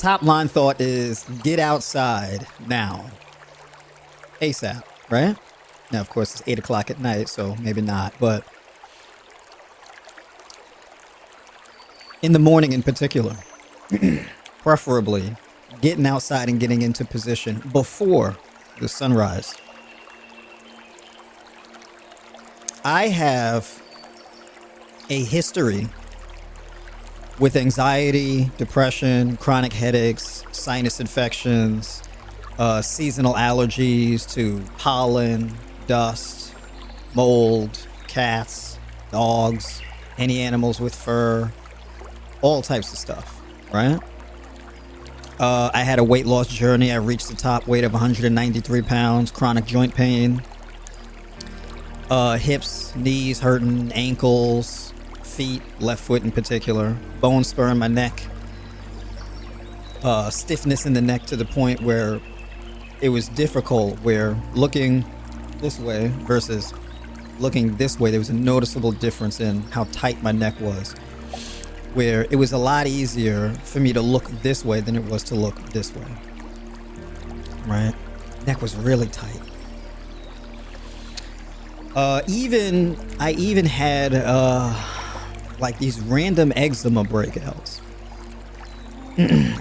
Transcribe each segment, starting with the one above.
top line thought is get outside now. ASAP, right? Now, of course, it's 8 o'clock at night, so maybe not. But in the morning in particular, preferably getting outside and getting into position before the sunrise. I have a history with anxiety, depression, chronic headaches, sinus infections, seasonal allergies to pollen, dust, mold, cats, dogs, any animals with fur, all types of stuff, right? I had a weight loss journey. I reached the top weight of 193 pounds, chronic joint pain, hips, knees hurting, ankles, feet, left foot in particular, bone spur in my neck, stiffness in the neck to the point where it was difficult, where looking this way versus looking this way, there was a noticeable difference in how tight my neck was, where it was a lot easier for me to look this way than it was to look this way, right? Neck was really tight. I even had like these random eczema breakouts.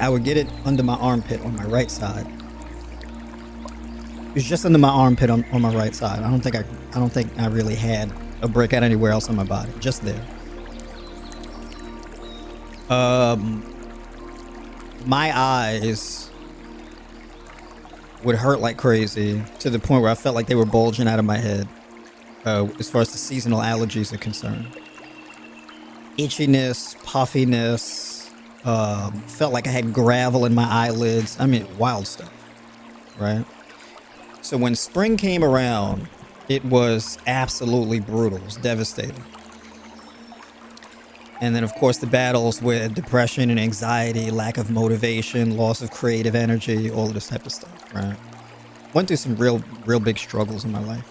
I would get it under my armpit on my right side. It was just under my armpit on my right side. I don't think I really had a breakout anywhere else on my body, just there. My eyes would hurt like crazy to the point where I felt like they were bulging out of my head, as far as the seasonal allergies are concerned. Itchiness, puffiness, felt like I had gravel in my eyelids. I mean, wild stuff, right? So when spring came around, it was absolutely brutal. It was devastating. And then, of course, the battles with depression and anxiety, lack of motivation, loss of creative energy, all of this type of stuff, right? Went through some real big struggles in my life.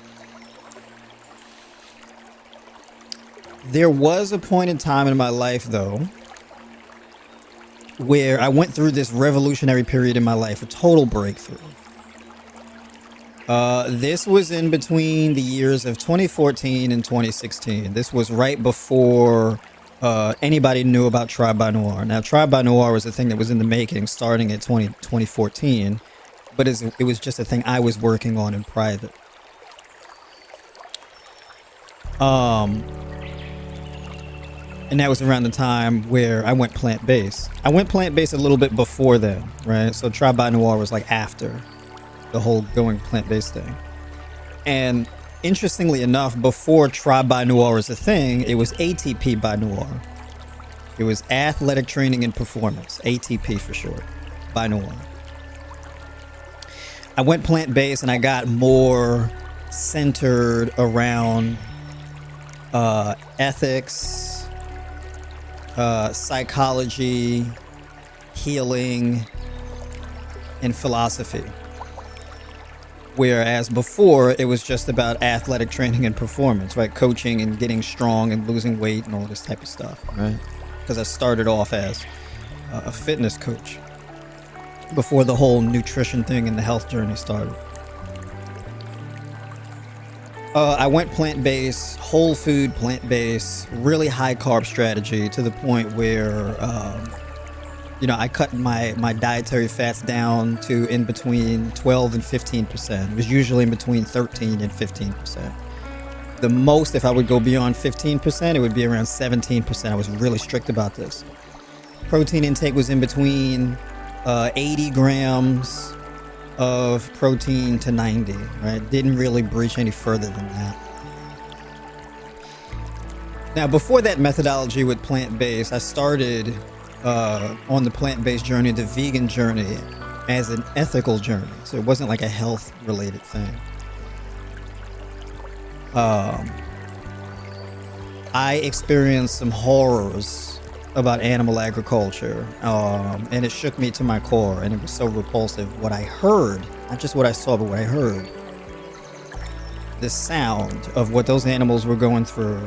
There was a point in time in my life, though, where I went through this revolutionary period in my life, a total breakthrough. This was in between the years of 2014 and 2016. This was right before anybody knew about Tribe by Noir. Now, Tribe by Noir was a thing that was in the making starting at 2014, but it was just a thing I was working on in private. And that was around the time where I went plant-based. I went plant-based a little bit before then, right? So Tribe by Noir was like after the whole going plant-based thing. And interestingly enough, before Tribe by Noir was a thing, it was ATP by Noir. It was Athletic Training and Performance, ATP for short, by Noir. I went plant-based and I got more centered around ethics, psychology, healing, and philosophy. Whereas before, it was just about athletic training and performance, right? Coaching and getting strong and losing weight and all this type of stuff, right? Because I started off as a fitness coach before the whole nutrition thing and the health journey started. I went plant-based, whole food plant-based, really high carb strategy to the point where, I cut my dietary fats down to in between 12 and 15%. It was usually in between 13 and 15%. The most, if I would go beyond 15%, it would be around 17%. I was really strict about this. Protein intake was in between 80 grams of protein to 90, right? Didn't really breach any further than that. Now, before that methodology with plant-based, I started on the plant-based journey, the vegan journey, as an ethical journey. So it wasn't like a health-related thing. I experienced some horrors about animal agriculture, and it shook me to my core, and it was so repulsive. What I heard, not just what I saw, but what I heard, the sound of what those animals were going through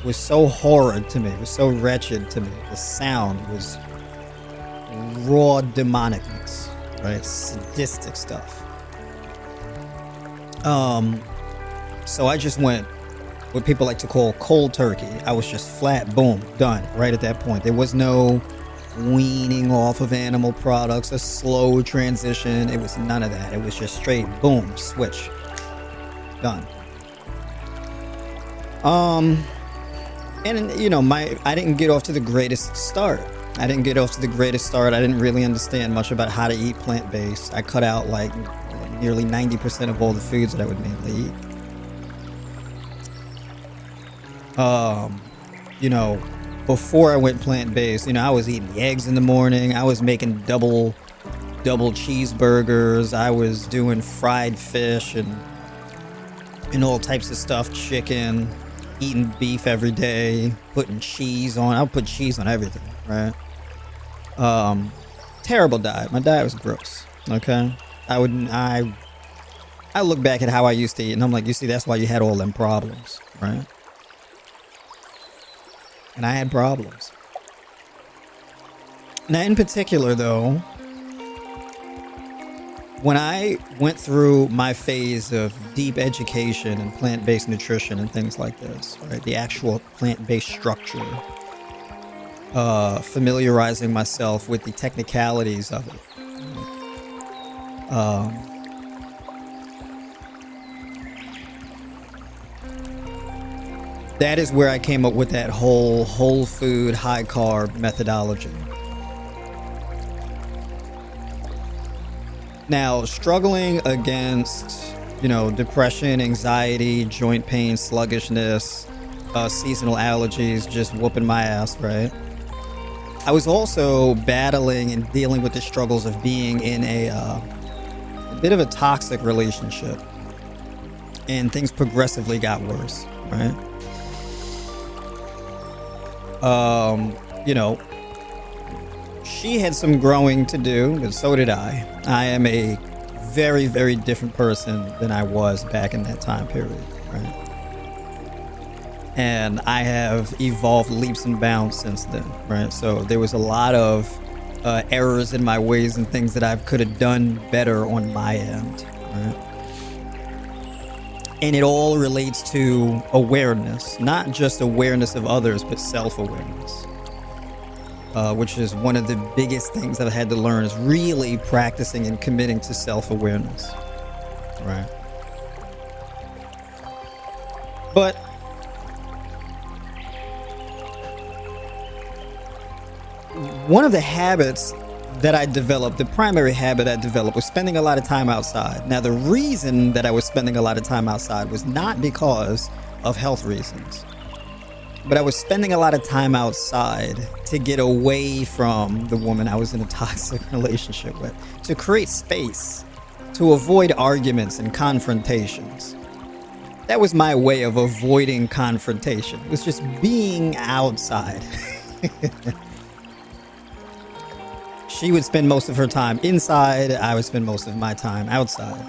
was so horrid to me. It was so wretched to me. The sound was raw demonicness, right? Sadistic stuff. So I just went what people like to call cold turkey. I was just flat, boom, done right at that point. There was no weaning off of animal products, a slow transition. It was none of that. It was just straight, boom, switch, done. And you know, I didn't get off to the greatest start. I didn't really understand much about how to eat plant-based. I cut out like nearly 90% of all the foods that I would mainly eat. You know, before I went plant-based, you know, I was eating eggs in the morning. I was making double cheeseburgers. I was doing fried fish and all types of stuff, chicken, eating beef every day, putting cheese on. I would put cheese on everything, right? Terrible diet. My diet was gross. Okay. I look back at how I used to eat and I'm like, you see, that's why you had all them problems, right? And I had problems. Now, in particular, though, when I went through my phase of deep education and plant-based nutrition and things like this, right, the actual plant-based structure, familiarizing myself with the technicalities of it, that is where I came up with that whole food, high carb methodology. Now, struggling against, you know, depression, anxiety, joint pain, sluggishness, seasonal allergies, just whooping my ass, right? I was also battling and dealing with the struggles of being in a bit of a toxic relationship. And things progressively got worse, right? You know, she had some growing to do, but so did I. I am a very, very different person than I was back in that time period, right? And I have evolved leaps and bounds since then, right? So there was a lot of errors in my ways and things that I could have done better on my end, right? And it all relates to awareness, not just awareness of others, but self-awareness, which is one of the biggest things that I had to learn, is really practicing and committing to self-awareness, right? But one of the habits that I developed, the primary habit I developed, was spending a lot of time outside. Now, the reason that I was spending a lot of time outside was not because of health reasons, but I was spending a lot of time outside to get away from the woman I was in a toxic relationship with, to create space, to avoid arguments and confrontations. That was my way of avoiding confrontation. It was just being outside. She would spend most of her time inside. I would spend most of my time outside.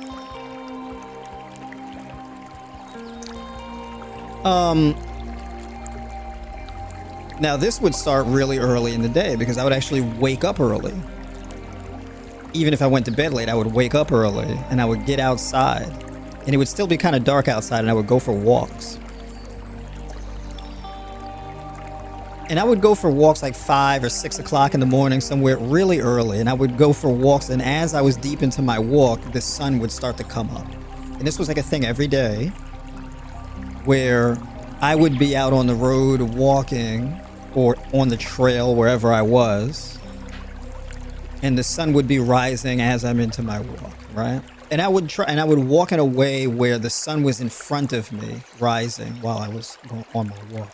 Now this would start really early in the day because I would actually wake up early. Even if I went to bed late, I would wake up early and I would get outside, and it would still be kind of dark outside, and I would go for walks. And I would go for walks like 5 or 6 o'clock in the morning, somewhere really early. And I would go for walks. And as I was deep into my walk, the sun would start to come up. And this was like a thing every day, where I would be out on the road walking or on the trail, wherever I was. And the sun would be rising as I'm into my walk, right? And I would walk in a way where the sun was in front of me, rising while I was on my walk.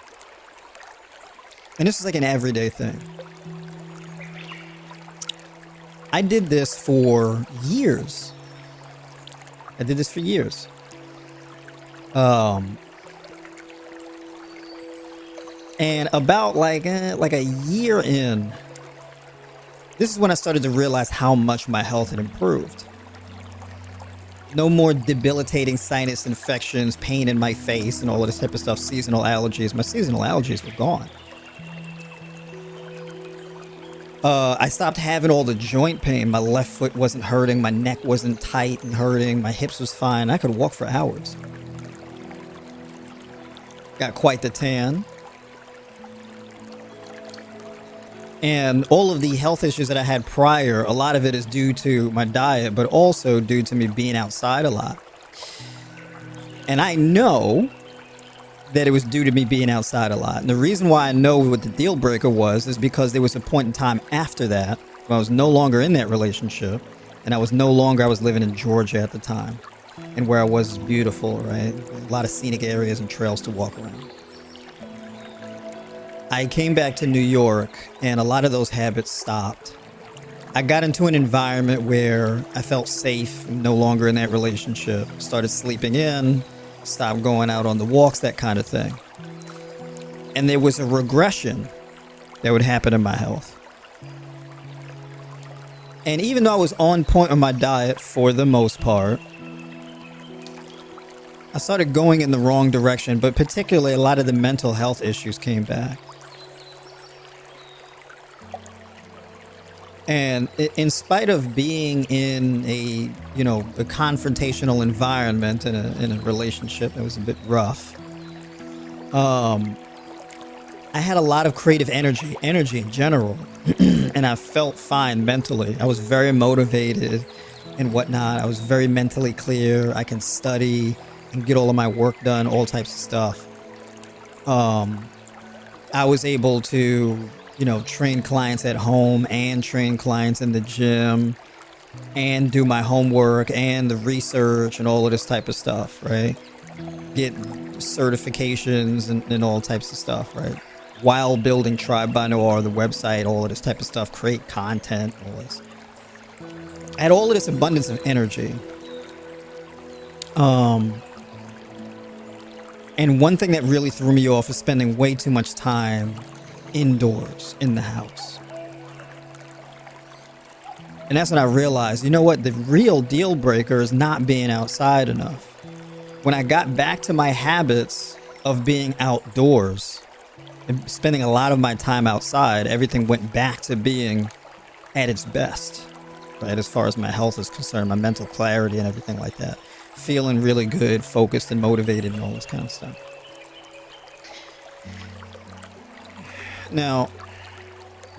And this is like an everyday thing. I did this for years. And about like a year in, this is when I started to realize how much my health had improved. No more debilitating sinus infections, pain in my face, and all of this type of stuff, seasonal allergies. My seasonal allergies were gone. I stopped having all the joint pain. My left foot wasn't hurting. My neck wasn't tight and hurting. My hips was fine. I could walk for hours. Got quite the tan. And all of the health issues that I had prior, a lot of it is due to my diet, but also due to me being outside a lot. And I know that it was due to me being outside a lot. And the reason why I know what the deal breaker was is because there was a point in time after that when I was no longer in that relationship, and I was living in Georgia at the time. And where I was beautiful, right? A lot of scenic areas and trails to walk around. I came back to New York and a lot of those habits stopped. I got into an environment where I felt safe, no longer in that relationship, started sleeping in, stopped going out on the walks, that kind of thing. And there was a regression that would happen in my health. And even though I was on point with my diet for the most part, I started going in the wrong direction, but particularly a lot of the mental health issues came back. And in spite of being in a confrontational environment in a relationship that was a bit rough, I had a lot of creative energy in general, and I felt fine mentally. I was very motivated and whatnot. I was very mentally clear. I can study and get all of my work done, all types of stuff. I was able to train clients at home and train clients in the gym and do my homework and the research and all of this type of stuff, right? Get certifications and all types of stuff, right? While building Tribe by Noir, the website, all of this type of stuff, create content, all this. I had all of this abundance of energy. And one thing that really threw me off is spending way too much time indoors in the house. And that's when I realized, the real deal breaker is not being outside enough. When I got back to my habits of being outdoors and spending a lot of my time outside, everything went back to being at its best, right? As far as my health is concerned, my mental clarity and everything like that. Feeling really good, focused and motivated and all this kind of stuff. Now,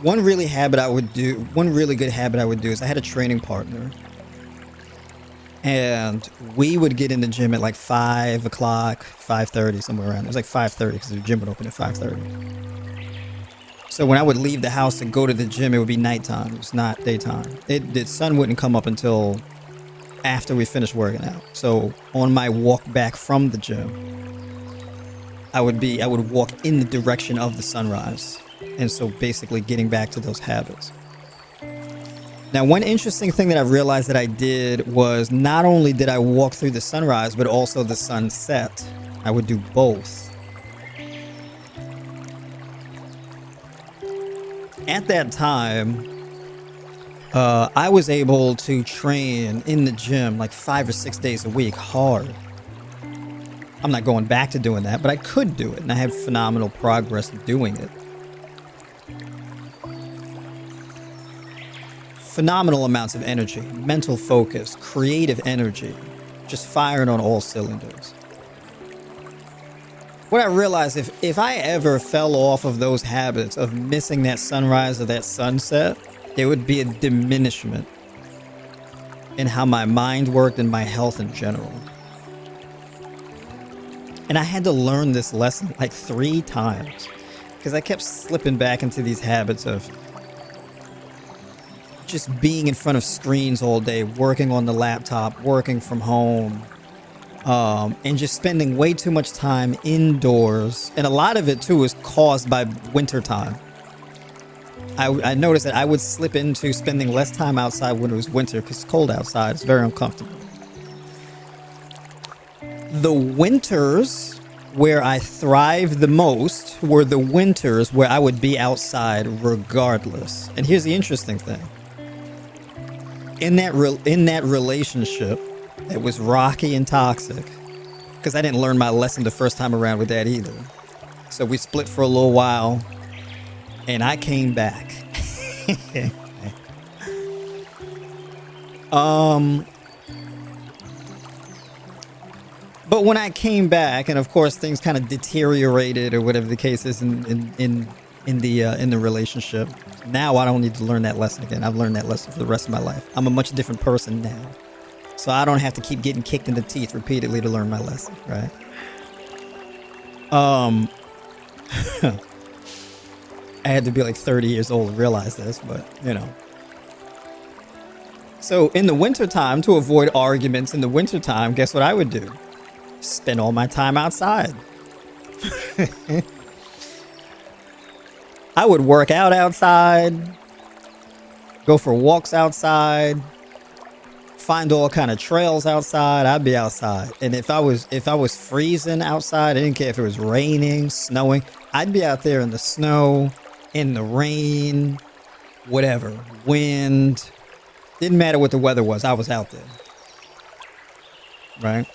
one really good habit I would do is I had a training partner, and we would get in the gym at like 5 o'clock, 5:30, somewhere around. It was like 5:30 because the gym would open at 5:30. So when I would leave the house to go to the gym, it would be nighttime. It was not daytime. The sun wouldn't come up until after we finished working out. So on my walk back from the gym, I would walk in the direction of the sunrise. And so basically getting back to those habits. Now, one interesting thing that I realized that I did was not only did I walk through the sunrise, but also the sunset. I would do both. At that time, I was able to train in the gym like 5 or 6 days a week, hard. I'm not going back to doing that, but I could do it, and I had phenomenal progress doing it. Phenomenal amounts of energy, mental focus, creative energy, just firing on all cylinders. What I realized, if I ever fell off of those habits of missing that sunrise or that sunset, there would be a diminishment in how my mind worked and my health in general. And I had to learn this lesson like 3 times because I kept slipping back into these habits of just being in front of screens all day, working on the laptop, working from home, and just spending way too much time indoors. And a lot of it too was caused by winter time. I noticed that I would slip into spending less time outside when it was winter because it's cold outside. It's very uncomfortable. The winters where I thrived the most were the winters where I would be outside regardless. And here's the interesting thing. In that relationship, it was rocky and toxic because I didn't learn my lesson the first time around with that either. So we split for a little while and I came back. um, but when I came back, and of course things kind of deteriorated or whatever the case is in the relationship. Now I don't need to learn that lesson again. I've learned that lesson for the rest of my life. I'm a much different person now, so I don't have to keep getting kicked in the teeth repeatedly to learn my lesson, right? I had to be like 30 years old to realize this, but you know. So in the wintertime, to avoid arguments in the wintertime, guess what I would do? Spend all my time outside. I would work out outside, go for walks outside, find all kind of trails outside. I'd be outside. And if I was freezing outside, I didn't care if it was raining, snowing, I'd be out there in the snow, in the rain, whatever, wind. Didn't matter what the weather was. I was out there. Right?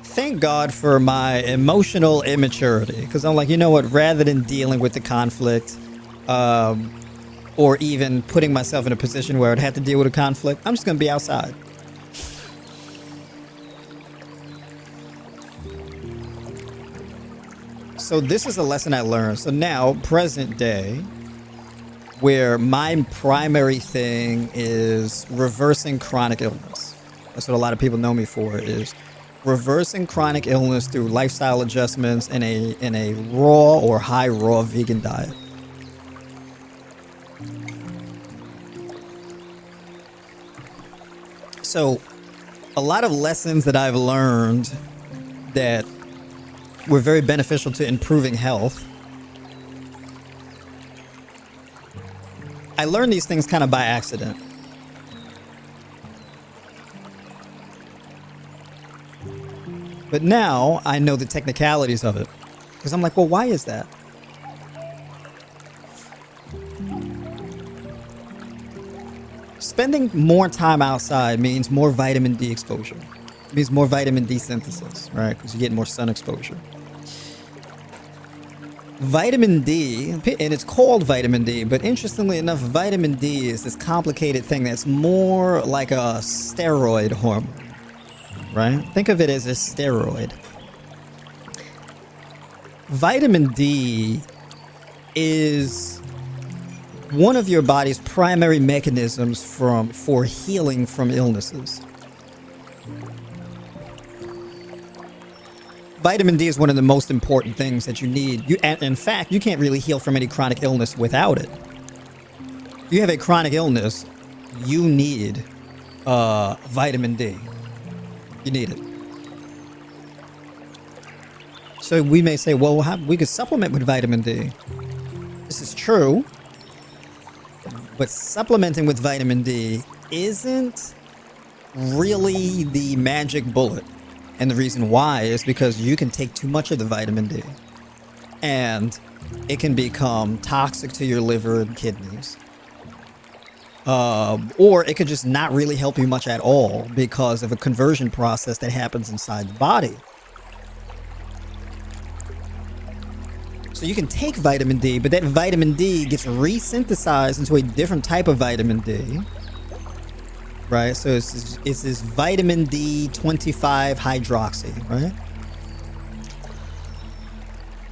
Thank God for my emotional immaturity, because I'm like, you know what, rather than dealing with the conflict, or even putting myself in a position where I'd have to deal with a conflict, I'm just gonna be outside. So this is a lesson I learned. So now, present day, where my primary thing is reversing chronic illness. That's what a lot of people know me for, is reversing chronic illness through lifestyle adjustments in a raw or high raw vegan diet. So a lot of lessons that I've learned that were very beneficial to improving health, I learned these things kind of by accident. But now I know the technicalities of it, because I'm like, well, why is that? Spending more time outside means more vitamin D exposure. It means more vitamin D synthesis, right? Because you get more sun exposure. Vitamin D, and it's called vitamin D, but interestingly enough, vitamin D is this complicated thing that's more like a steroid hormone, right? Think of it as a steroid. Vitamin D is one of your body's primary mechanisms for healing from illnesses. Vitamin D is one of the most important things that you need. In fact, you can't really heal from any chronic illness without it. If you have a chronic illness, you need vitamin D. You need it. So we may say, well, we could supplement with vitamin D. This is true, but supplementing with vitamin D isn't really the magic bullet. And the reason why is because you can take too much of the vitamin D and it can become toxic to your liver and kidneys. Or it could just not really help you much at all because of a conversion process that happens inside the body. So you can take vitamin D, but that vitamin D gets resynthesized into a different type of vitamin D. Right, so it's this vitamin D25 hydroxy, right?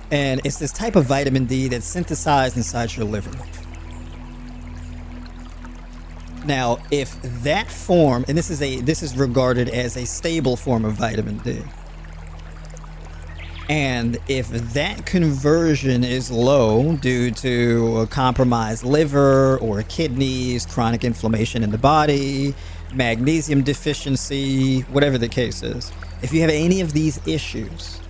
And it's this type of vitamin D that's synthesized inside your liver. Now, if that form, and this is regarded as a stable form of vitamin D, and if that conversion is low due to a compromised liver or kidneys, chronic inflammation in the body, magnesium deficiency, whatever the case is, if you have any of these issues,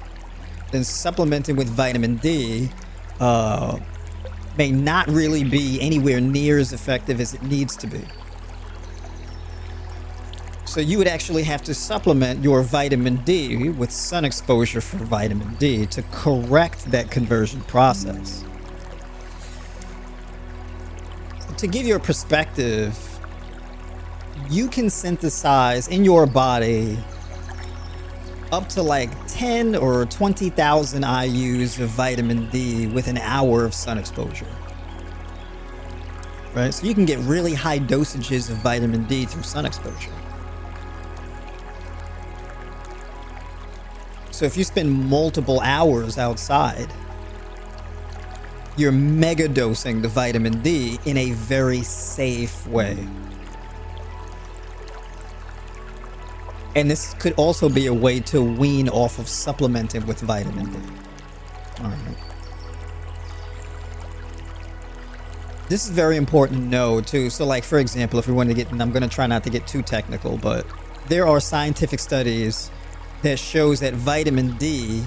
then supplementing with vitamin D may not really be anywhere near as effective as it needs to be. So you would actually have to supplement your vitamin D with sun exposure for vitamin D to correct that conversion process. To give you a perspective, you can synthesize in your body up to like 10 or 20,000 IUs of vitamin D with an hour of sun exposure. Right? So you can get really high dosages of vitamin D through sun exposure. So if you spend multiple hours outside, you're mega dosing the vitamin D in a very safe way. And this could also be a way to wean off of supplementing with vitamin D. All right. This is very important to know too. So like, for example, if we want to get, and I'm going to try not to get too technical, but there are scientific studies that shows that vitamin D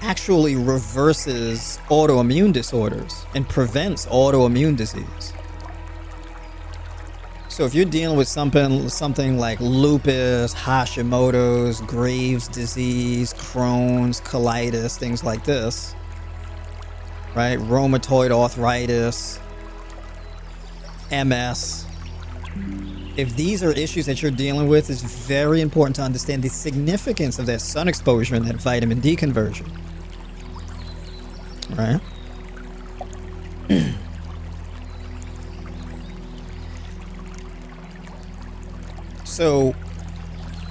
actually reverses autoimmune disorders and prevents autoimmune disease. So if you're dealing with something like lupus, Hashimoto's, Graves' disease, Crohn's, colitis, things like this, right? Rheumatoid arthritis, MS. If these are issues that you're dealing with, it's very important to understand the significance of that sun exposure and that vitamin D conversion. Right? So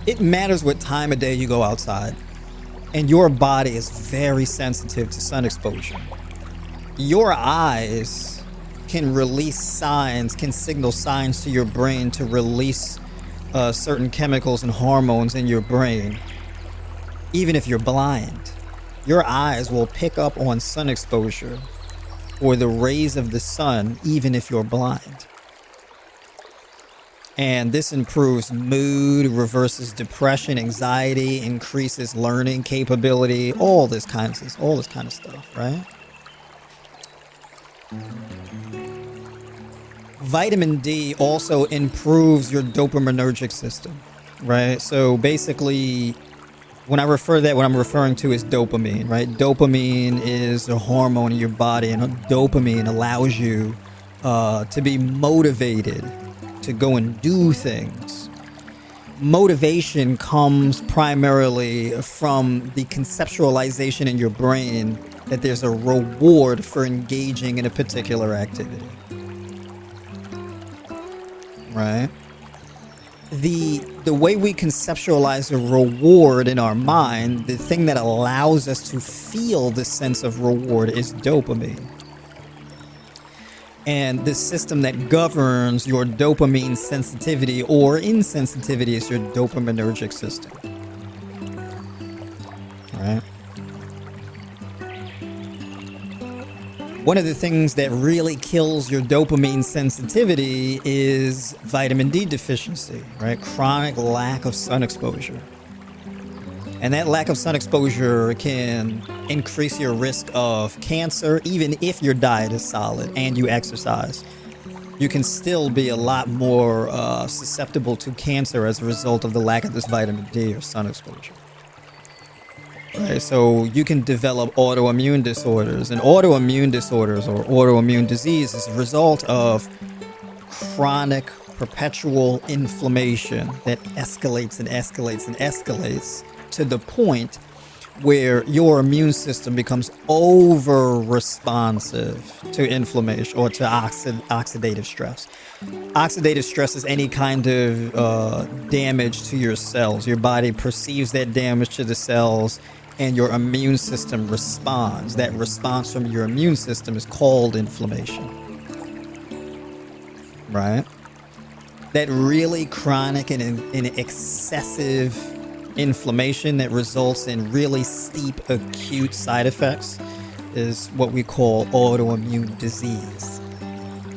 it matters what time of day you go outside, and your body is very sensitive to sun exposure. Your eyes can release signs, can signal signs to your brain to release certain chemicals and hormones in your brain. Even if you're blind, your eyes will pick up on sun exposure or the rays of the sun, even if you're blind. And this improves mood, reverses depression, anxiety, increases learning capability, all this kind of stuff, right? Vitamin D also improves your dopaminergic system, right? So basically, when I refer to that, what I'm referring to is dopamine, right? Dopamine is a hormone in your body, and dopamine allows you to be motivated to go and do things. Motivation comes primarily from the conceptualization in your brain that there's a reward for engaging in a particular activity. Right? The way we conceptualize a reward in our mind, the thing that allows us to feel this sense of reward is dopamine. And the system that governs your dopamine sensitivity or insensitivity is your dopaminergic system. Right? One of the things that really kills your dopamine sensitivity is vitamin D deficiency, right? Chronic lack of sun exposure. And that lack of sun exposure can increase your risk of cancer, even if your diet is solid and you exercise. You can still be a lot more susceptible to cancer as a result of the lack of this vitamin D or sun exposure. Right, so you can develop autoimmune disorders, and autoimmune disorders or autoimmune disease is a result of chronic, perpetual inflammation that escalates and escalates and escalates to the point where your immune system becomes over responsive to inflammation or to oxidative stress. Oxidative stress is any kind of damage to your cells. Your body perceives that damage to the cells and your immune system responds. That response from your immune system is called inflammation. Right? That really chronic and excessive inflammation that results in really steep acute side effects is what we call autoimmune disease.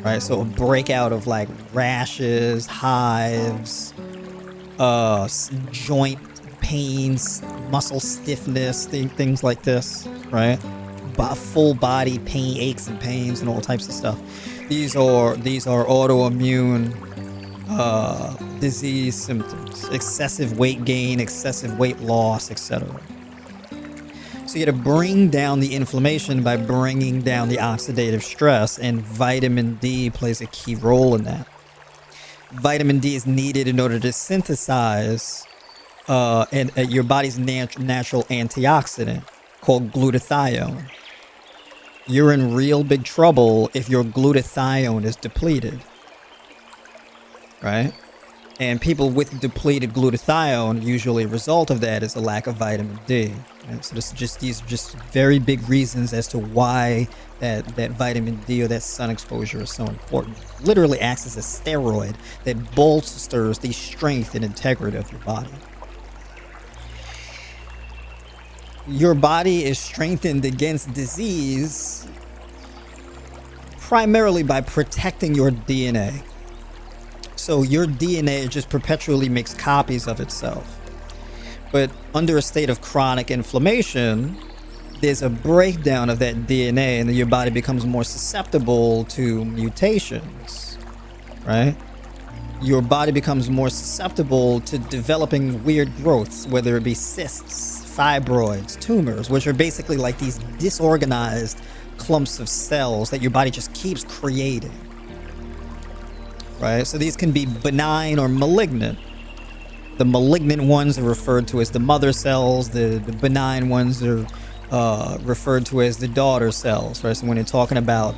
Right? So a breakout of like rashes, hives, joint pains, muscle stiffness, things like this, right? Full body pain, aches and pains, and all types of stuff. These are autoimmune disease symptoms: excessive weight gain, excessive weight loss, etc. So you got to bring down the inflammation by bringing down the oxidative stress, and vitamin D plays a key role in that. Vitamin D is needed in order to synthesize and your body's natural antioxidant called glutathione. You're in real big trouble if your glutathione is depleted, right? And people with depleted glutathione, usually a result of that is a lack of vitamin D. And so these are just very big reasons as to why that vitamin D or that sun exposure is so important. It literally acts as a steroid that bolsters the strength and integrity of your body. Your body is strengthened against disease primarily by protecting your DNA. So your DNA just perpetually makes copies of itself. But under a state of chronic inflammation, there's a breakdown of that DNA and then your body becomes more susceptible to mutations, right? Your body becomes more susceptible to developing weird growths, whether it be cysts, fibroids, tumors, which are basically like these disorganized clumps of cells that your body just keeps creating, right? So these can be benign or malignant. The malignant ones are referred to as the mother cells. The benign ones are referred to as the daughter cells, right? So when you're talking about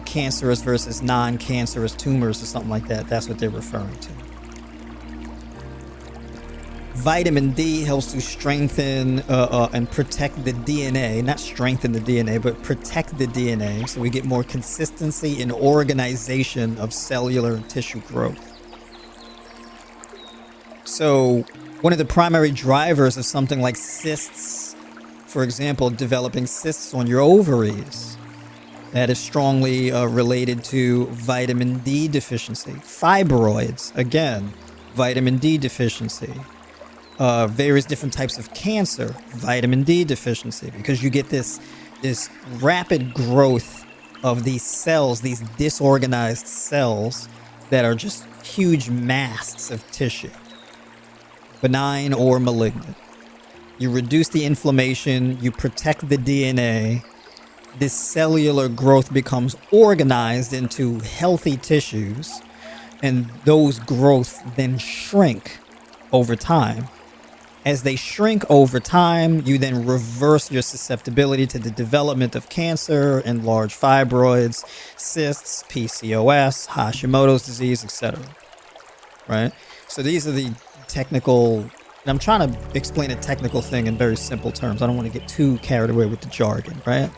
cancerous versus non-cancerous tumors or something like that, that's what they're referring to. Vitamin D helps to strengthen and protect the DNA, not strengthen the DNA, but protect the DNA, so we get more consistency and organization of cellular and tissue growth. So one of the primary drivers of something like cysts, for example, developing cysts on your ovaries, that is strongly related to vitamin D deficiency. Fibroids, again, vitamin D deficiency. Various different types of cancer, vitamin D deficiency, because you get this rapid growth of these cells, these disorganized cells that are just huge masses of tissue, benign or malignant. You reduce the inflammation, you protect the DNA, this cellular growth becomes organized into healthy tissues, and those growths then shrink over time. As they shrink over time, you then reverse your susceptibility to the development of cancer and large fibroids, cysts, PCOS, Hashimoto's disease, etc. Right? So these are the technical, and I'm trying to explain a technical thing in very simple terms. I don't want to get too carried away with the jargon, right?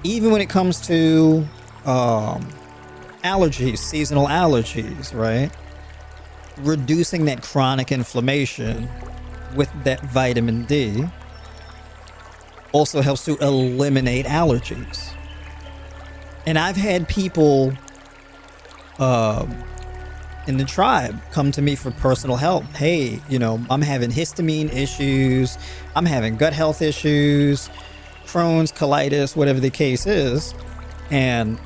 Even when it comes to allergies, seasonal allergies, right? Reducing that chronic inflammation with that vitamin D also helps to eliminate allergies. And I've had people in the tribe come to me for personal help. Hey, I'm having histamine issues, I'm having gut health issues, Crohn's, colitis, whatever the case is. And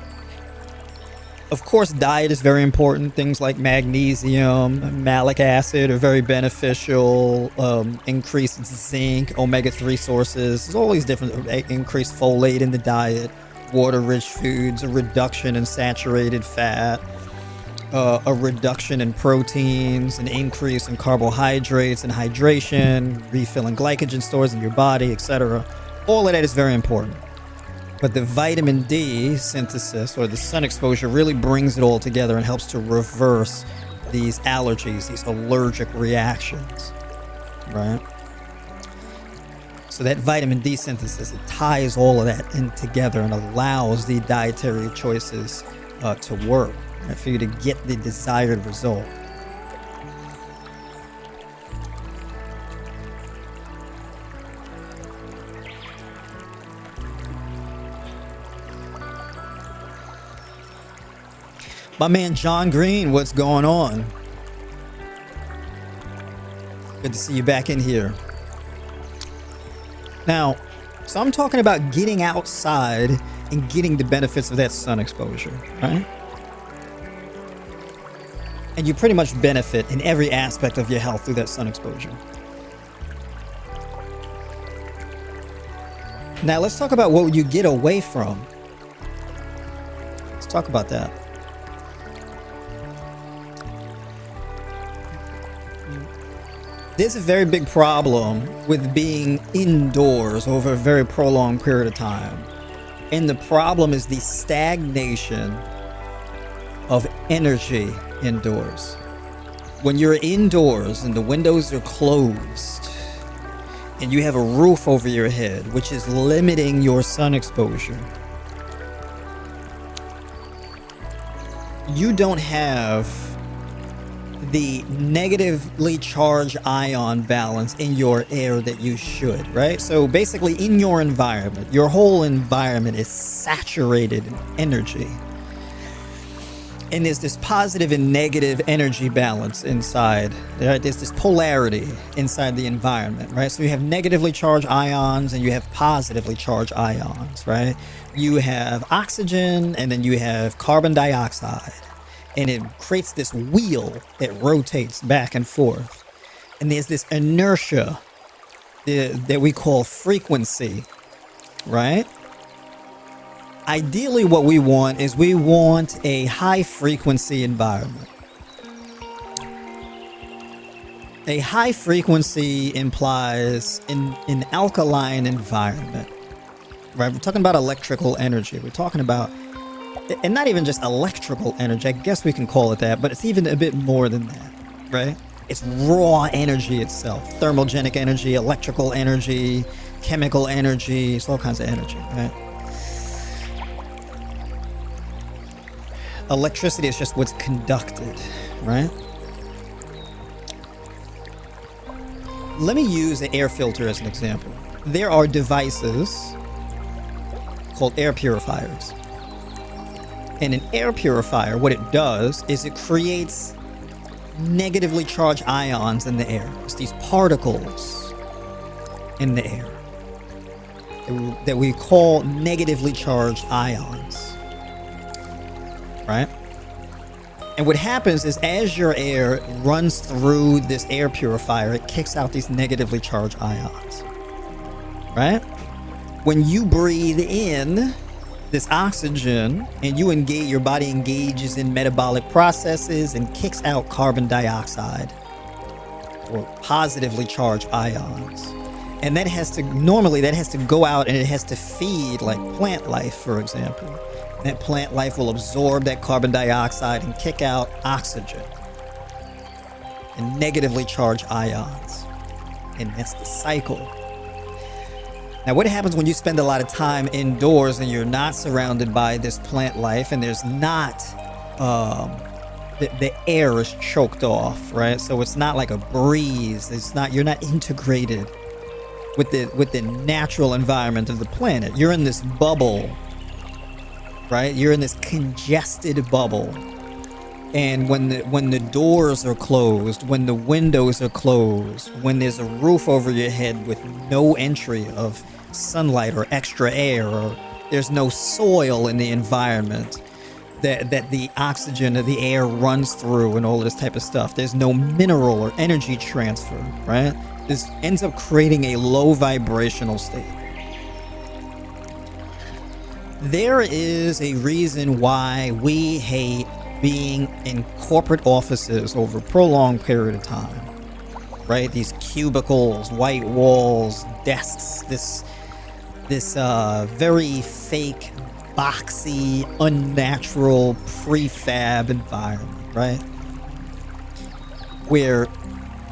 of course, diet is very important. Things like magnesium, malic acid are very beneficial. Increased zinc, omega-3 sources. There's all these different increased folate in the diet, water-rich foods, a reduction in saturated fat, a reduction in proteins, an increase in carbohydrates and hydration, refilling glycogen stores in your body, etc. All of that is very important. But the vitamin D synthesis or the sun exposure really brings it all together and helps to reverse these allergies, these allergic reactions, right? So that vitamin D synthesis, it ties all of that in together and allows the dietary choices to work, right, for you to get the desired result. My man John Green, what's going on? Good to see you back in here. Now, so I'm talking about getting outside and getting the benefits of that sun exposure, right? And you pretty much benefit in every aspect of your health through that sun exposure. Now, let's talk about what you get away from. Let's talk about that. There's a very big problem with being indoors over a very prolonged period of time. And the problem is the stagnation of energy indoors. When you're indoors and the windows are closed and you have a roof over your head, which is limiting your sun exposure, you don't have the negatively charged ion balance in your air that you should, right? So basically in your environment, your whole environment is saturated in energy. And there's this positive and negative energy balance inside. Right? There's this polarity inside the environment, right? So you have negatively charged ions and you have positively charged ions, right? You have oxygen and then you have carbon dioxide. And it creates this wheel that rotates back and forth. And there's this inertia that we call frequency, right? Ideally, what we want is we want a high frequency environment. A high frequency implies an alkaline environment, right? We're talking about electrical energy. We're talking about, and not even just electrical energy, I guess we can call it that, but it's even a bit more than that, right? It's raw energy itself, thermogenic energy, electrical energy, chemical energy, it's all kinds of energy, right? Electricity is just what's conducted, right? Let me use an air filter as an example. There are devices called air purifiers. And an air purifier, what it does is it creates negatively charged ions in the air. It's these particles in the air that we call negatively charged ions. Right? And what happens is as your air runs through this air purifier, it kicks out these negatively charged ions. Right? When you breathe in this oxygen and your body engages in metabolic processes and kicks out carbon dioxide or positively charged ions. And that has to go out and it has to feed like plant life, for example. That plant life will absorb that carbon dioxide and kick out oxygen and negatively charged ions. And that's the cycle. Now, what happens when you spend a lot of time indoors and you're not surrounded by this plant life and there's not, the air is choked off, right? So it's not like a breeze. You're not integrated with the natural environment of the planet. You're in this bubble. Right? You're in this congested bubble. And when the doors are closed, when the windows are closed, when there's a roof over your head with no entry of sunlight or extra air, or there's no soil in the environment that the oxygen or the air runs through and all of this type of stuff. There's no mineral or energy transfer, right? This ends up creating a low vibrational state. There is a reason why we hate being in corporate offices over a prolonged period of time, right? These cubicles, white walls, desks, this very fake, boxy, unnatural, prefab environment, right? Where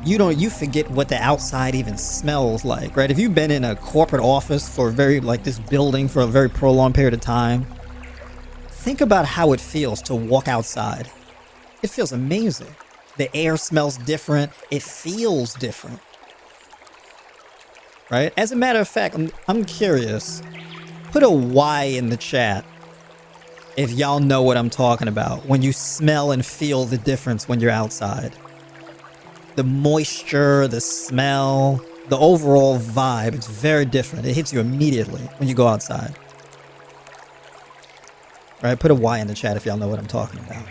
you forget what the outside even smells like, right? If you've been in a corporate office for this building for a very prolonged period of time, think about how it feels to walk outside. It feels amazing. The air smells different. It feels different, right? As a matter of fact, I'm curious. Put a Y in the chat if y'all know what I'm talking about when you smell and feel the difference when you're outside. The moisture, the smell, the overall vibe, it's very different. It hits you immediately when you go outside. All right, put a Y in the chat if y'all know what I'm talking about.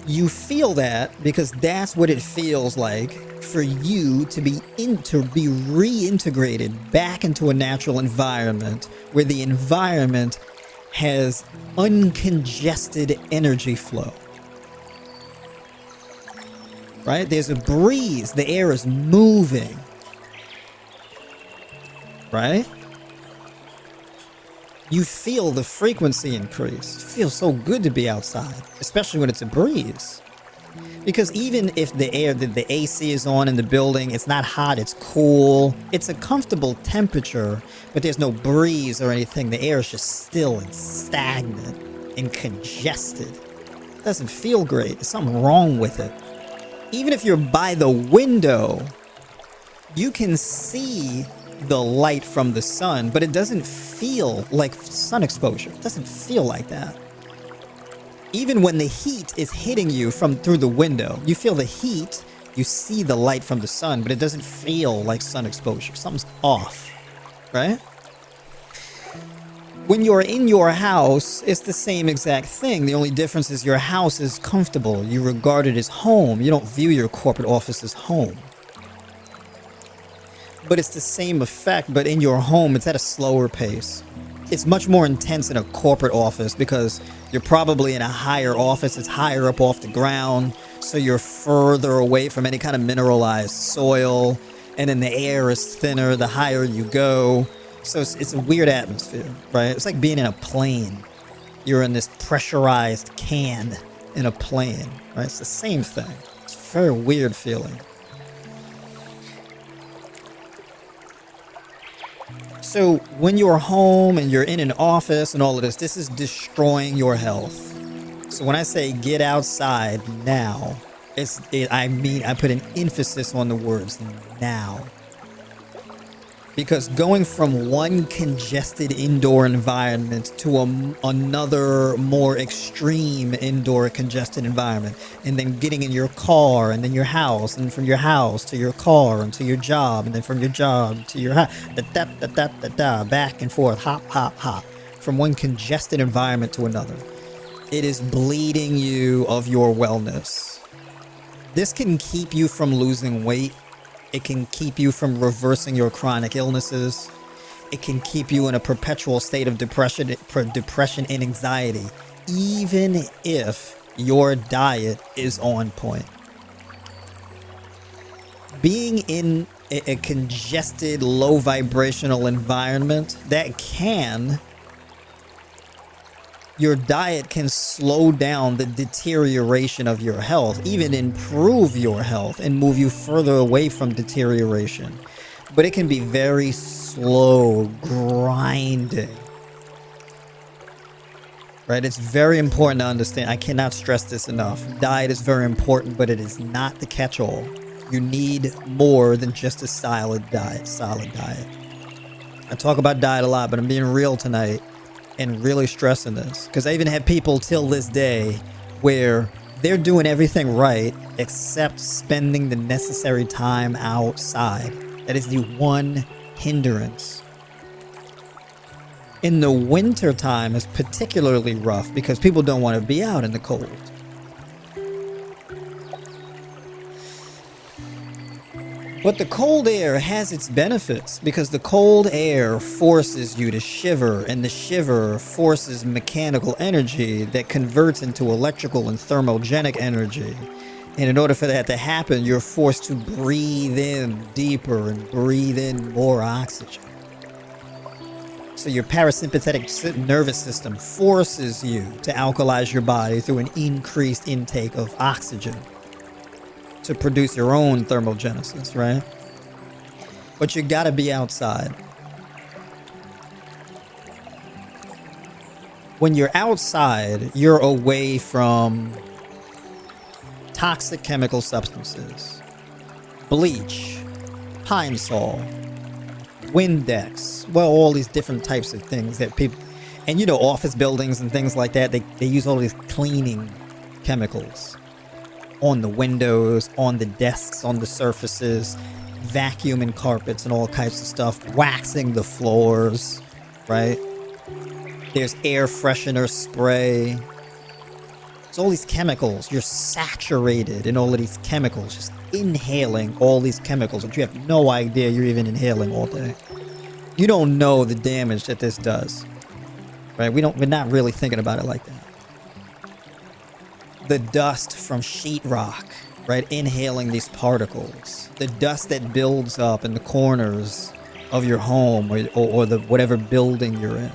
You feel that because that's what it feels like for you to be reintegrated back into a natural environment where the environment has uncongested energy flow. right? There's a breeze. The air is moving, right? You feel the frequency increase. It feels so good to be outside, especially when it's a breeze. Because even if the AC is on in the building, it's not hot, it's cool. It's a comfortable temperature, but there's no breeze or anything. The air is just still and stagnant and congested. It doesn't feel great. There's something wrong with it. Even if you're by the window, you can see the light from the sun, but it doesn't feel like sun exposure. It doesn't feel like that. Even when the heat is hitting you through the window, you feel the heat, you see the light from the sun, but it doesn't feel like sun exposure. Something's off, right? When you're in your house, it's the same exact thing. The only difference is your house is comfortable. You regard it as home. You don't view your corporate office as home. But it's the same effect, but in your home, it's at a slower pace. It's much more intense in a corporate office because you're probably in a higher office. It's higher up off the ground, so you're further away from any kind of mineralized soil, and then the air is thinner the higher you go. So it's a weird atmosphere, right? It's like being in a plane. You're in this pressurized can in a plane, right? It's the same thing. It's a very weird feeling. So when you're home and you're in an office and all of this is destroying your health. So when I say get outside now, I put an emphasis on the words now. Because going from one congested indoor environment to another more extreme indoor congested environment, and then getting in your car and then your house, and from your house to your car and to your job, and then from your job to your house, back and forth, hop, hop, hop, from one congested environment to another. It is bleeding you of your wellness. This can keep you from losing weight. It can keep you from reversing your chronic illnesses. It can keep you in a perpetual state of depression and anxiety, even if your diet is on point. Being in a congested, low vibrational environment, your diet can slow down the deterioration of your health, even improve your health and move you further away from deterioration. But it can be very slow, grinding. Right? It's very important to understand. I cannot stress this enough. Diet is very important, but it is not the catch-all. You need more than just a solid diet. I talk about diet a lot, but I'm being real tonight. And really stressing this, because I even have people till this day where they're doing everything right except spending the necessary time outside. That is the one hindrance. In the winter time is particularly rough because people don't want to be out in the cold. But the cold air has its benefits because the cold air forces you to shiver, and the shiver forces mechanical energy that converts into electrical and thermogenic energy. And in order for that to happen, you're forced to breathe in deeper and breathe in more oxygen. So your parasympathetic nervous system forces you to alkalize your body through an increased intake of oxygen to produce your own thermogenesis, right? But you gotta be outside. When you're outside, you're away from toxic chemical substances, bleach, pine sol, Windex, well, all these different types of things that people, and office buildings and things like that, they use all these cleaning chemicals on the windows, on the desks, on the surfaces, vacuuming carpets and all kinds of stuff, waxing the floors, right? There's air freshener spray. It's all these chemicals. You're saturated in all of these chemicals, just inhaling all these chemicals that you have no idea you're even inhaling all day. You don't know the damage that this does, right? We're not really thinking about it like that. The dust from sheetrock, right? Inhaling these particles, the dust that builds up in the corners of your home or the whatever building you're in.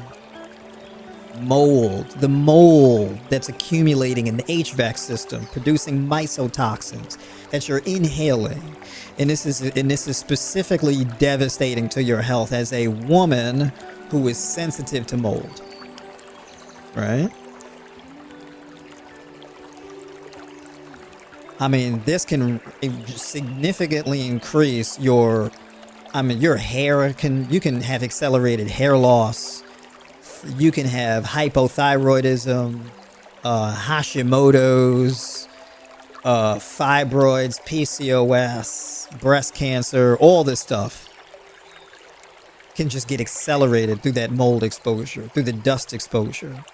Mold, the mold that's accumulating in the HVAC system, producing mycotoxins that you're inhaling. And this is specifically devastating to your health as a woman who is sensitive to mold, right? I mean, this can significantly increase your hair. You can have accelerated hair loss. You can have hypothyroidism, Hashimoto's, fibroids, PCOS, breast cancer, all this stuff can just get accelerated through that mold exposure, through the dust exposure.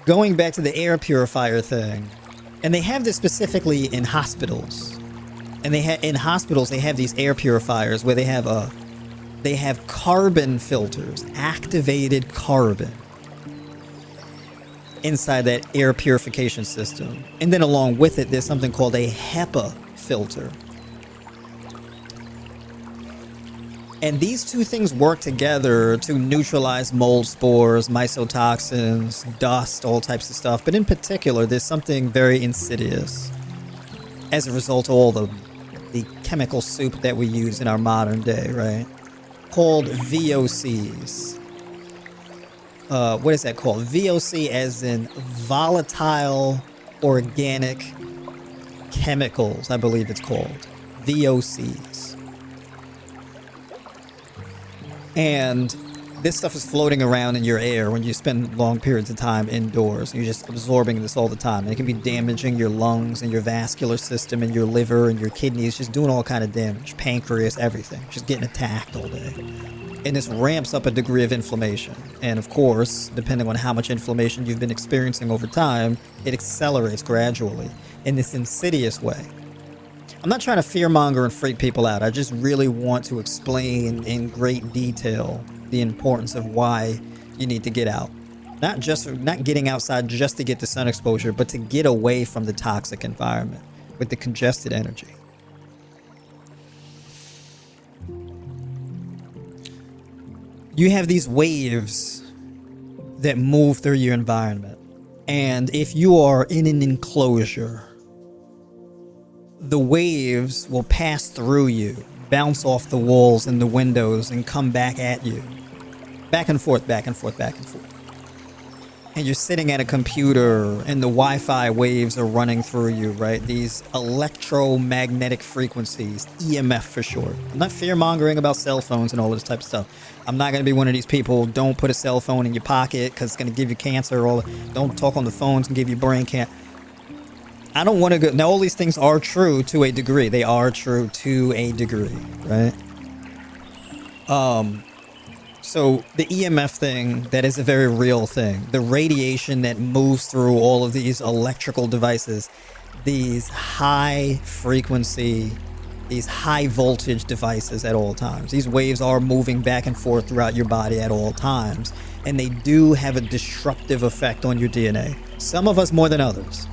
Going back to the air purifier thing, and they have this specifically in hospitals. And in hospitals, they have these air purifiers where they have carbon filters, activated carbon inside that air purification system. And then along with it, there's something called a HEPA filter. And these two things work together to neutralize mold spores, mycotoxins, dust, all types of stuff. But in particular, there's something very insidious as a result of all the chemical soup that we use in our modern day, right? Called VOCs. What is that called? VOC as in volatile organic chemicals, I believe it's called. VOCs. And this stuff is floating around in your air when you spend long periods of time indoors. You're just absorbing this all the time. And it can be damaging your lungs and your vascular system and your liver and your kidneys, just doing all kind of damage. Pancreas, everything. Just getting attacked all day. And this ramps up a degree of inflammation. And of course, depending on how much inflammation you've been experiencing over time, it accelerates gradually in this insidious way. I'm not trying to fearmonger and freak people out. I just really want to explain in great detail the importance of why you need to get out. Not getting outside just to get the sun exposure, but to get away from the toxic environment with the congested energy. You have these waves that move through your environment. And if you are in an enclosure, the waves will pass through you, bounce off the walls and the windows, and come back at you. Back and forth, back and forth, back and forth. And you're sitting at a computer and the Wi-Fi waves are running through you, right? These electromagnetic frequencies, EMF for short. I'm not fear-mongering about cell phones and all this type of stuff. I'm not going to be one of these people, don't put a cell phone in your pocket because it's going to give you cancer, or don't talk on the phones and give you brain cancer. I don't want to go. Now, all these things are true to a degree. They are true to a degree, right? So the EMF thing, that is a very real thing. The radiation that moves through all of these electrical devices, these high frequency, these high voltage devices at all times. These waves are moving back and forth throughout your body at all times. And they do have a disruptive effect on your DNA. Some of us more than others.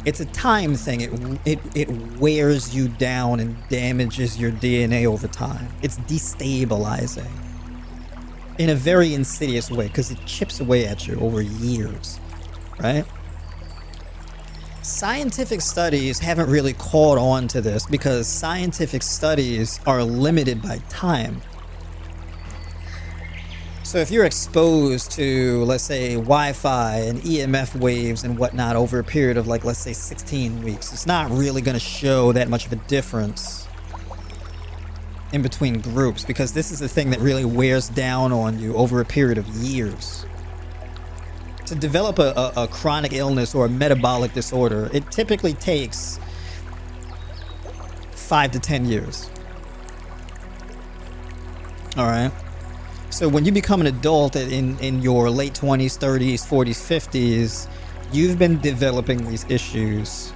It's a time thing. It wears you down and damages your DNA over time. It's destabilizing in a very insidious way because it chips away at you over years, right? Scientific studies haven't really caught on to this because scientific studies are limited by time. So if you're exposed to, let's say, Wi-Fi and EMF waves and whatnot over a period of, like, let's say 16 weeks, it's not really going to show that much of a difference in between groups because this is the thing that really wears down on you over a period of years. To develop a chronic illness or a metabolic disorder, it typically takes 5 to 10 years. All right? So when you become an adult in your late 20s, 30s, 40s, 50s, you've been developing these issues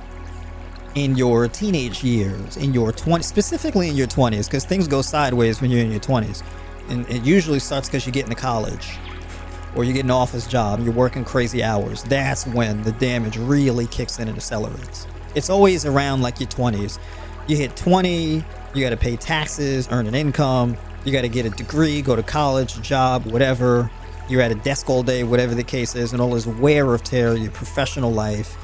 in your teenage years, in your 20s, specifically in your 20s, because things go sideways when you're in your 20s. And it usually starts because you get into college or you get an office job, you're working crazy hours. That's when the damage really kicks in and accelerates. It's always around like your 20s. You hit 20, you got to pay taxes, earn an income, you got to get a degree, go to college, a job, whatever. You're at a desk all day, whatever the case is, and all this wear of tear, your professional life.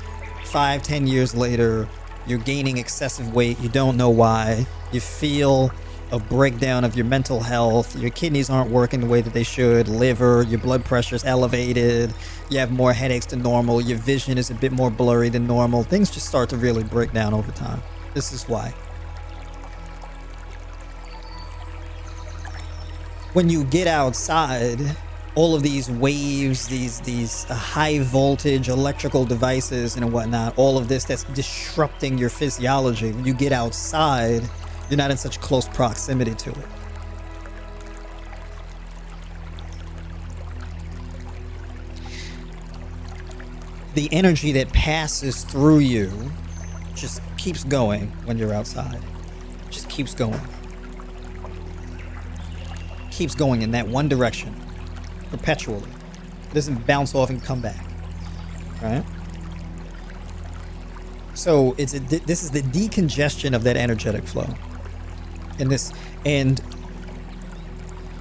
5-10 years later, you're gaining excessive weight. You don't know why. You feel a breakdown of your mental health. Your kidneys aren't working the way that they should. Liver, your blood pressure's elevated. You have more headaches than normal. Your vision is a bit more blurry than normal. Things just start to really break down over time. This is why. When you get outside, all of these waves, these high voltage electrical devices and whatnot, all of this that's disrupting your physiology. When you get outside, you're not in such close proximity to it. The energy that passes through you just keeps going when you're outside. Just keeps going. Keeps going in that one direction. Perpetually. It doesn't bounce off and come back. Right? So this is the decongestion of that energetic flow. And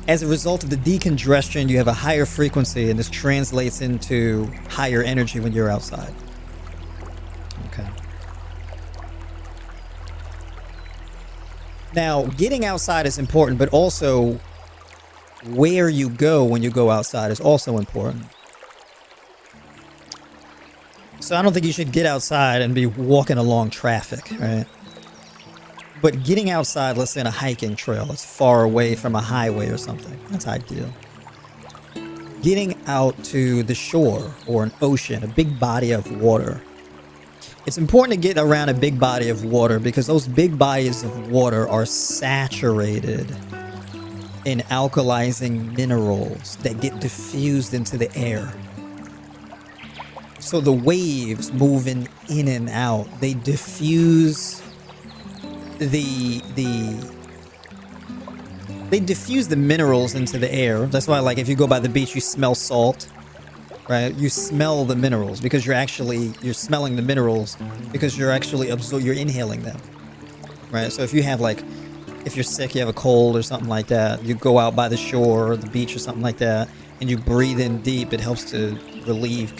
as a result of the decongestion, you have a higher frequency, and this translates into higher energy when you're outside. Okay. Now, getting outside is important, but also where you go when you go outside is also important. So I don't think you should get outside and be walking along traffic, right? But getting outside, let's say on a hiking trail, that's far away from a highway or something, that's ideal. Getting out to the shore or an ocean, a big body of water. It's important to get around a big body of water because those big bodies of water are saturated in alkalizing minerals that get diffused into the air. So the waves moving in and out, they diffuse they diffuse the minerals into the air. That's why, like, if you go by the beach, you smell salt, right? You smell the minerals because you're smelling the minerals because you're inhaling them, right? So if you're sick, you have a cold or something like that, you go out by the shore or the beach or something like that, and you breathe in deep. It helps to relieve,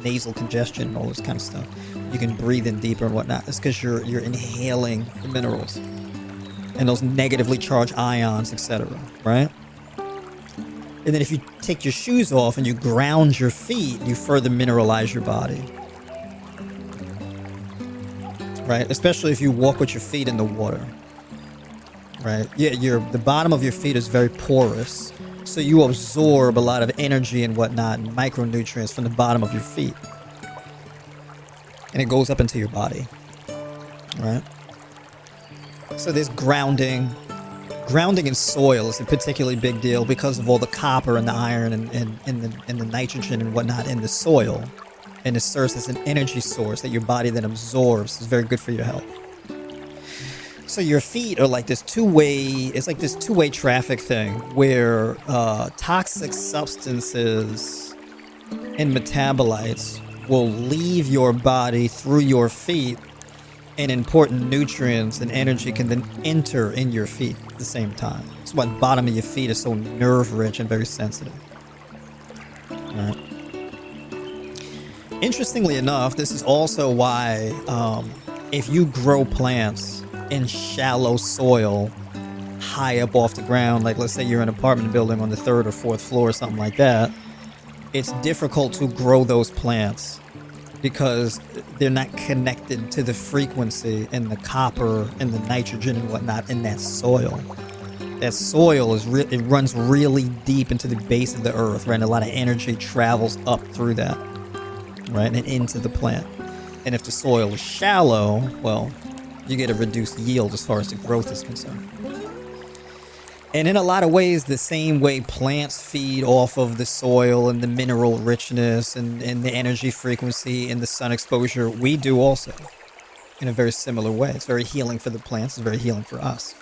nasal congestion and all this kind of stuff. You can breathe in deeper and whatnot. It's because you're inhaling the minerals and those negatively charged ions, etc. Right? And then if you take your shoes off and you ground your feet, you further mineralize your body. Right? Especially if you walk with your feet in the water. Right? Yeah, the bottom of your feet is very porous. So you absorb a lot of energy and whatnot, and micronutrients from the bottom of your feet. And it goes up into your body. Right? So there's grounding. Grounding in soil is a particularly big deal because of all the copper and the iron and the nitrogen and whatnot in the soil. And it serves as an energy source that your body then absorbs. It's very good for your health. So your feet are like this two-way traffic thing where toxic substances and metabolites will leave your body through your feet, and important nutrients and energy can then enter in your feet at the same time. That's why the bottom of your feet is so nerve-rich and very sensitive. Right. Interestingly enough, this is also why if you grow plants in shallow soil high up off the ground, like let's say you're in an apartment building on the 3rd or 4th floor or something like that, it's difficult to grow those plants because they're not connected to the frequency and the copper and the nitrogen and whatnot in that soil. That soil it runs really deep into the base of the earth, right? And a lot of energy travels up through that, right? And into the plant. And if the soil is shallow, well, you get a reduced yield as far as the growth is concerned. And in a lot of ways, the same way plants feed off of the soil and the mineral richness and the energy frequency and the sun exposure, we do also in a very similar way. It's very healing for the plants. It's very healing for us.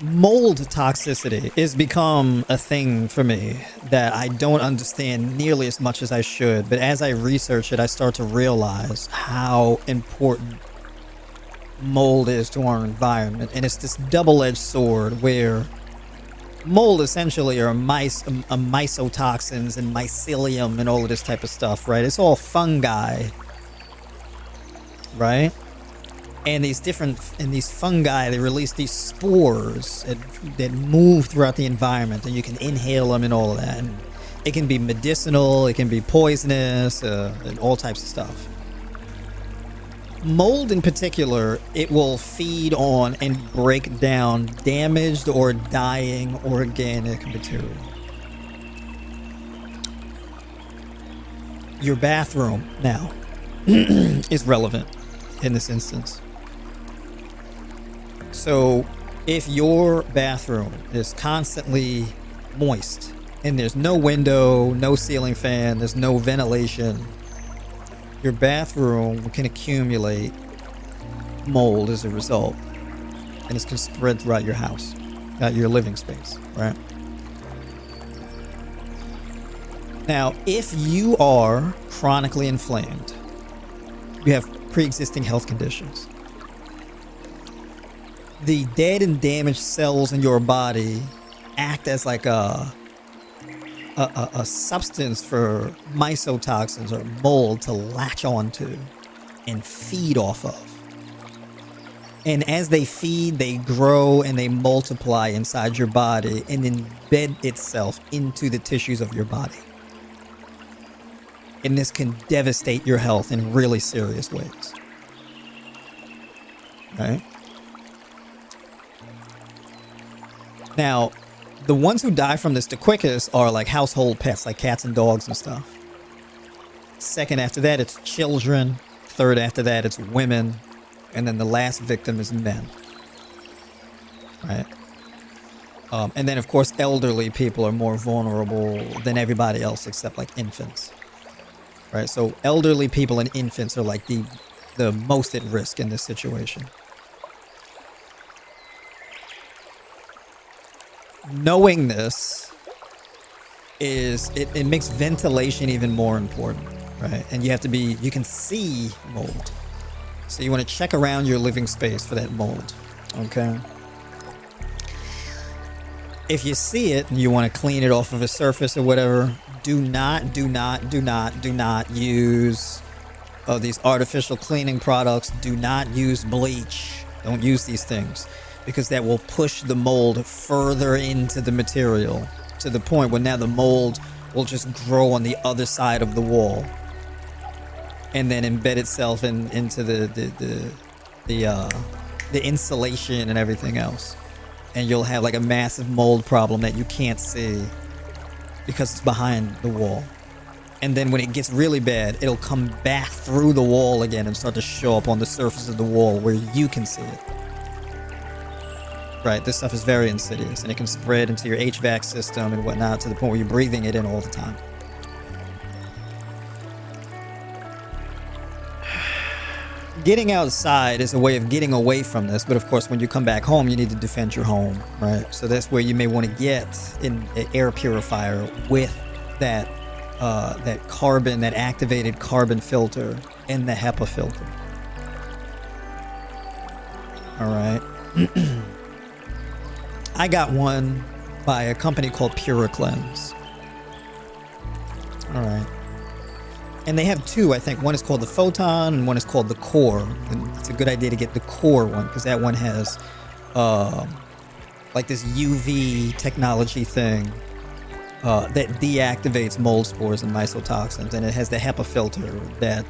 Mold toxicity has become a thing for me that I don't understand nearly as much as I should. But as I research it, I start to realize how important mold is to our environment. And it's this double-edged sword where mold essentially are mycotoxins and mycelium and all of this type of stuff, right? It's all fungi, right? And these fungi, they release these spores that move throughout the environment, and you can inhale them and all of that. And it can be medicinal, it can be poisonous, and all types of stuff. Mold in particular, it will feed on and break down damaged or dying organic material. Your bathroom now is relevant in this instance. So if your bathroom is constantly moist and there's no window, no ceiling fan, there's no ventilation, your bathroom can accumulate mold as a result, and this can spread throughout your house, your living space, right? Now, if you are chronically inflamed, you have pre-existing health conditions, the dead and damaged cells in your body act as like a substance for mycotoxins or mold to latch onto and feed off of. And as they feed, they grow and they multiply inside your body and embed itself into the tissues of your body. And this can devastate your health in really serious ways. Right? Now, the ones who die from this the quickest are like household pets, like cats and dogs and stuff. Second after that, it's children. Third after that, it's women. And then the last victim is men. Right? And then, of course, elderly people are more vulnerable than everybody else except like infants. Right? So elderly people and infants are like the most at risk in this situation. Knowing this it makes ventilation even more important, right? And you can see mold. So you want to check around your living space for that mold, okay? If you see it and you want to clean it off of a surface or whatever, do not use these artificial cleaning products. Do not use bleach. Don't use these things, because that will push the mold further into the material to the point where now the mold will just grow on the other side of the wall and then embed itself into the insulation and everything else. And you'll have like a massive mold problem that you can't see because it's behind the wall. And then when it gets really bad, it'll come back through the wall again and start to show up on the surface of the wall where you can see it. Right, this stuff is very insidious, and it can spread into your HVAC system and whatnot to the point where you're breathing it in all the time. Getting outside is a way of getting away from this, but of course, when you come back home, you need to defend your home, right? So that's where you may want to get an air purifier with that that activated carbon filter and the HEPA filter. All right. I got one by a company called PuraCleanse. All right. And they have two, I think. One is called the Photon and one is called the Core. And it's a good idea to get the Core one because that one has like this UV technology thing that deactivates mold spores and mycotoxins. And it has the HEPA filter that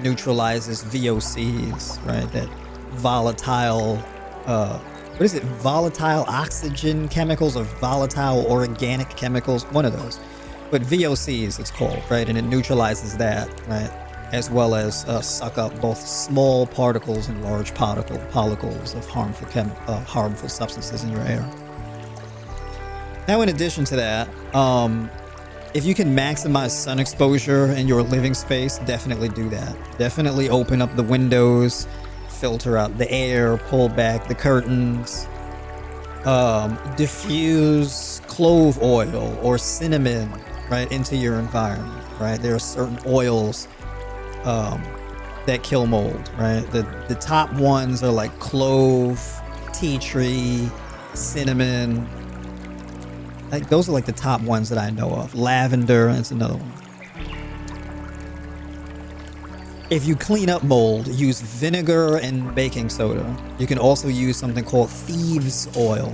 neutralizes VOCs, right? That volatile... what is it? Volatile oxygen chemicals or volatile organic chemicals? One of those. But VOCs, it's called, right? And it neutralizes that, right? As well as suck up both small particles and large particles of harmful substances in your air. Now, in addition to that, if you can maximize sun exposure in your living space, definitely do that. Definitely open up the windows. filter out the air, pull back the curtains, diffuse clove oil or cinnamon, right, into your environment, right? There are certain oils that kill mold, right? The top ones are like clove, tea tree, cinnamon. Like those are like the top ones that I know of. Lavender is another one. If you clean up mold, use vinegar and baking soda. You can also use something called thieves oil,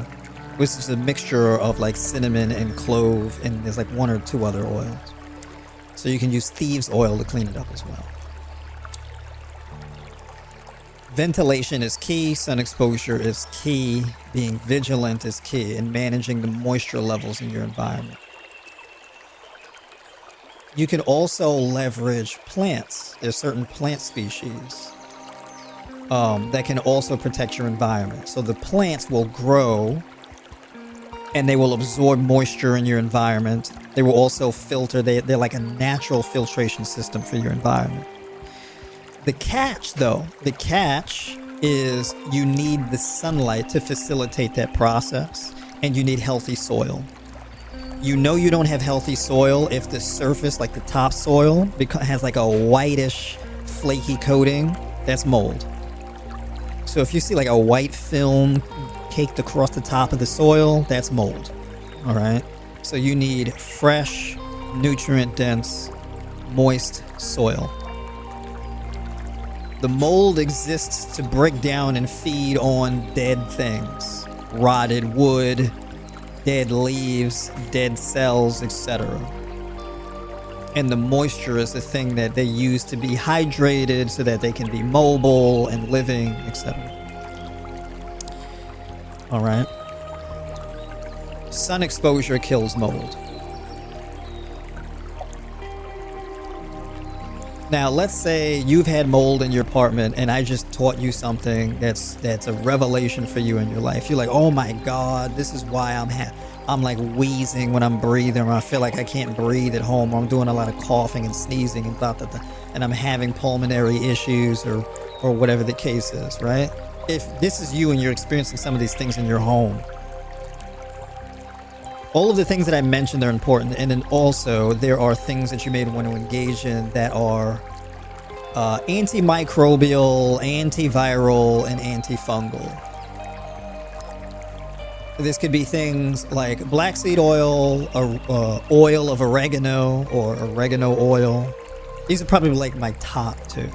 which is a mixture of like cinnamon and clove, and there's like one or two other oils. So you can use thieves oil to clean it up as well. Ventilation is key, sun exposure is key, being vigilant is key, and managing the moisture levels in your environment. You can also leverage plants. There's certain plant species that can also protect your environment. So the plants will grow and they will absorb moisture in your environment. They will also filter. They're like a natural filtration system for your environment. The catch, though, is you need the sunlight to facilitate that process, and you need healthy soil. You know you don't have healthy soil if the surface, like the topsoil, has like a whitish, flaky coating. That's mold. So if you see like a white film caked across the top of the soil, that's mold. All right? So you need fresh, nutrient-dense, moist soil. The mold exists to break down and feed on dead things, rotted wood, dead leaves, dead cells, etc. And the moisture is the thing that they use to be hydrated so that they can be mobile and living, etc. All right. Sun exposure kills mold. Now, let's say you've had mold in your apartment and I just taught you something that's a revelation for you in your life. You're like, oh my God, this is why I'm like wheezing when I'm breathing, or I feel like I can't breathe at home, or I'm doing a lot of coughing and sneezing and and I'm having pulmonary issues or whatever the case is, right? If this is you and you're experiencing some of these things in your home, all of the things that I mentioned are important, and then also there are things that you may want to engage in that are antimicrobial, antiviral, and antifungal. This could be things like black seed oil, oil of oregano, or oregano oil. These are probably like my top two.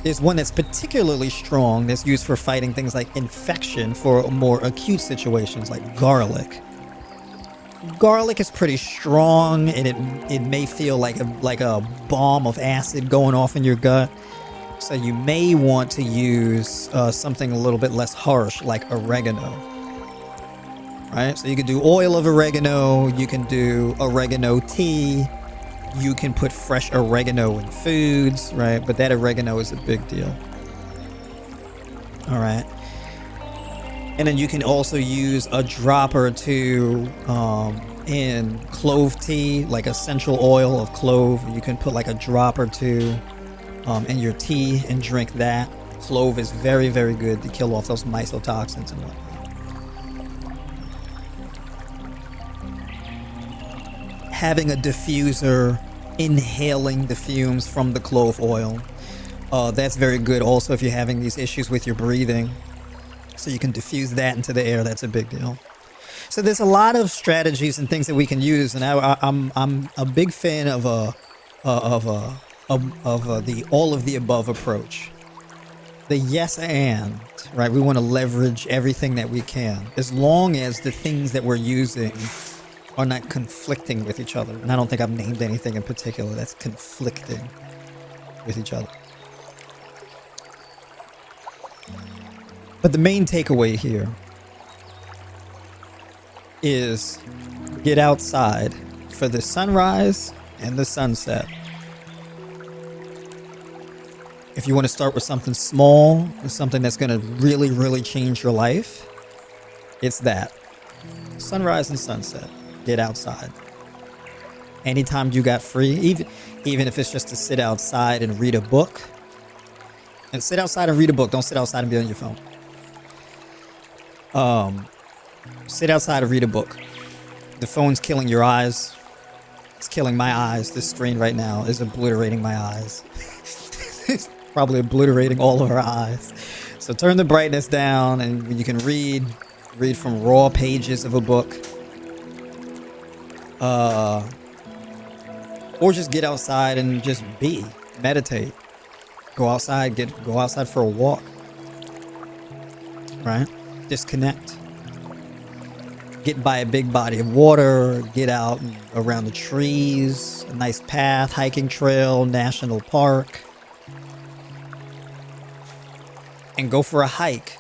There's one that's particularly strong that's used for fighting things like infection for more acute situations, like garlic. Garlic is pretty strong, and it may feel like a bomb of acid going off in your gut. So you may want to use something a little bit less harsh, like oregano. Right? So you can do oil of oregano, you can do oregano tea, you can put fresh oregano in foods, right? But that oregano is a big deal. All right. And then you can also use a drop or two in clove tea, like essential oil of clove. You can put like a drop or two in your tea and drink that. Clove is very, very good to kill off those mycotoxins and whatnot. Having a diffuser, inhaling the fumes from the clove oil, that's very good also if you're having these issues with your breathing. So you can diffuse that into the air. That's a big deal. So there's a lot of strategies and things that we can use, and I'm a big fan of the all of the above approach. The yes and, right? We want to leverage everything that we can, as long as the things that we're using are not conflicting with each other. And I don't think I've named anything in particular that's conflicting with each other. But the main takeaway here is get outside for the sunrise and the sunset. If you want to start with something small, something that's going to really, really change your life, it's that. Sunrise and sunset. Get outside. Anytime you got free, even if it's just to sit outside and read a book, And sit outside and read a book. Don't sit outside and be on your phone. Sit outside and read a book. The phone's killing your eyes. It's killing my eyes. This screen right now is obliterating my eyes. It's probably obliterating all of our eyes. So turn the brightness down and you can read from raw pages of a book. Or just get outside and just meditate. Go outside for a walk. Right? Disconnect. Get by a big body of water, get out around the trees, a nice path, hiking trail, national park. And go for a hike.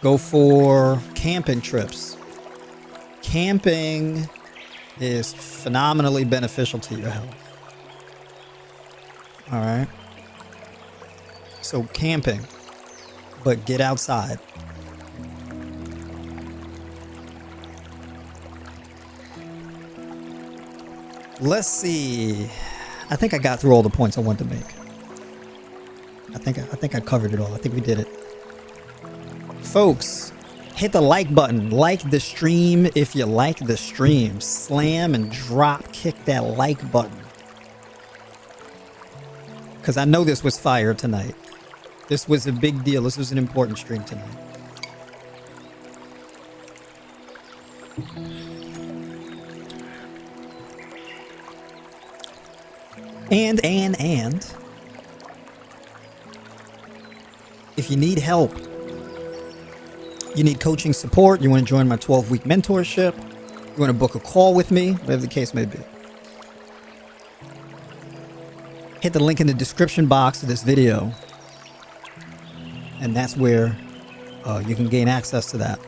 Go for camping trips. Camping is phenomenally beneficial to your health. All right. So camping, but get outside. Let's see. I think I got through all the points I wanted to make. I think I covered it all. I think we did it. Folks, hit the like button. Like the stream if you like the stream. Slam and drop kick that like button. Because I know this was fire tonight. This was a big deal. This was an important stream tonight. And if you need help, you need coaching support, you want to join my 12-week mentorship, you want to book a call with me, whatever the case may be, hit the link in the description box of this video, and that's where you can gain access to that.